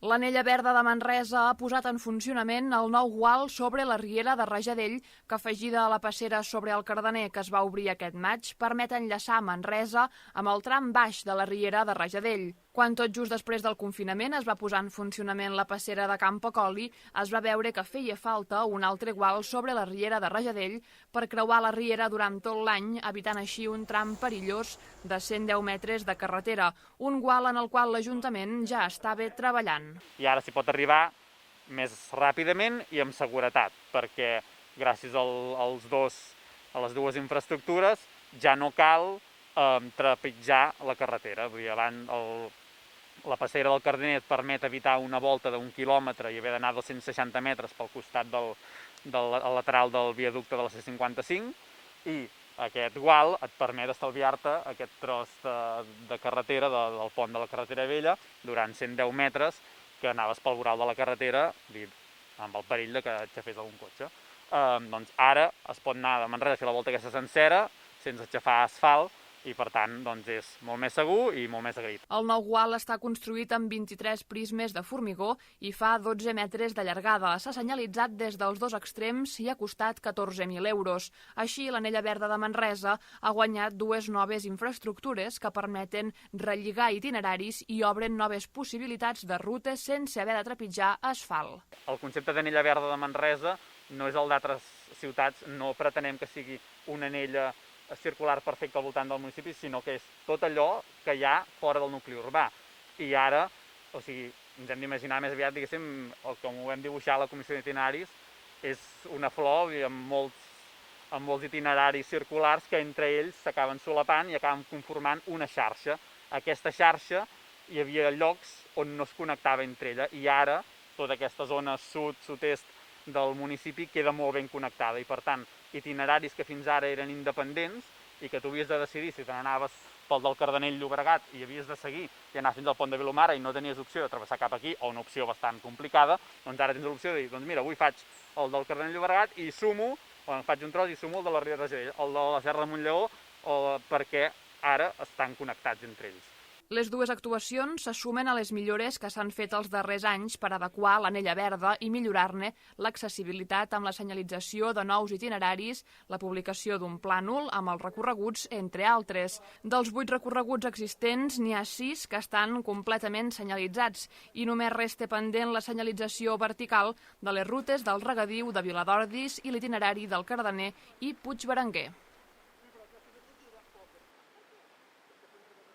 L'Anella Verda de Manresa ha posat en funcionament el nou gual sobre la riera de Rajadell, que afegida a la passera sobre el Cardener que es va obrir aquest maig, permet enllaçar Manresa amb el tram baix de la riera de Rajadell. Quan tot just després del confinament es va posar en funcionament la passera de Can Pacoli, es va veure que feia falta un altre gual sobre la riera de Rajadell per creuar la riera durant tot l'any, evitant així un tram perillós de 110 metres de carretera, un gual en el qual l'Ajuntament ja estava treballant. I ara s'hi pot arribar més ràpidament i amb seguretat, perquè gràcies a les dues infraestructures ja no cal trepitjar la carretera. Vull dir, abans la passera del Cardener et permet evitar una volta d'1 quilòmetre i haver d'anar 260 metres pel costat del lateral del viaducte de la C55, i aquest gual et permet estalviar-te aquest tros de carretera del pont de la carretera vella durant 110 metres que anaves pel voral de la carretera amb el perill que et xafés algun cotxe. Doncs ara es pot anar de Manresa a fer la volta aquesta sencera sense aixafar asfalt i per tant és molt més segur i molt més agraït. El nou gual està construït amb 23 prismes de formigó i fa 12 metres de llargada. S'ha senyalitzat des dels dos extrems i ha costat 14.000 euros. Així, l'Anella Verda de Manresa ha guanyat dues noves infraestructures que permeten relligar itineraris i obren noves possibilitats de rutes sense haver de trepitjar asfalt. El concepte d'Anella Verda de Manresa no és el d'altres ciutats, no pretenem que sigui una anella circular perfecte al voltant del municipi, sinó que és tot allò que hi ha fora del nucli urbà. I ara, ens hem d'imaginar més aviat, diguéssim, com ho vam dibuixar a la Comissió d'Itineraris, és una flor amb molts itineraris circulars que entre ells s'acaben solapant i acaben conformant una xarxa. Aquesta xarxa hi havia llocs on no es connectava entre ella i ara tota aquesta zona sud-est del municipi queda molt ben connectada i per tant itineraris que fins ara eren independents i que tu havies de decidir si te n'anaves pel del Cardenell Llobregat i havies de seguir i anar fins al pont de Vilomara i no tenies opció de travessar cap aquí, o una opció bastant complicada, doncs ara tens l'opció de dir, doncs mira, avui faig el del Cardenell Llobregat i sumo, o faig un tros i sumo el de la Riera de Rajadell, el de la Serra de Montllaó, perquè ara estan connectats entre ells. Les dues actuacions se sumen a les millores que s'han fet els darrers anys per adequar l'Anella Verda i millorar-ne l'accessibilitat amb la senyalització de nous itineraris, la publicació d'un plànol amb els recorreguts, entre altres. Dels 8 recorreguts existents, n'hi ha 6 que estan completament senyalitzats i només resta pendent la senyalització vertical de les rutes del regadiu de Viladordis i l'itinerari del Cardener i Puigberenguer.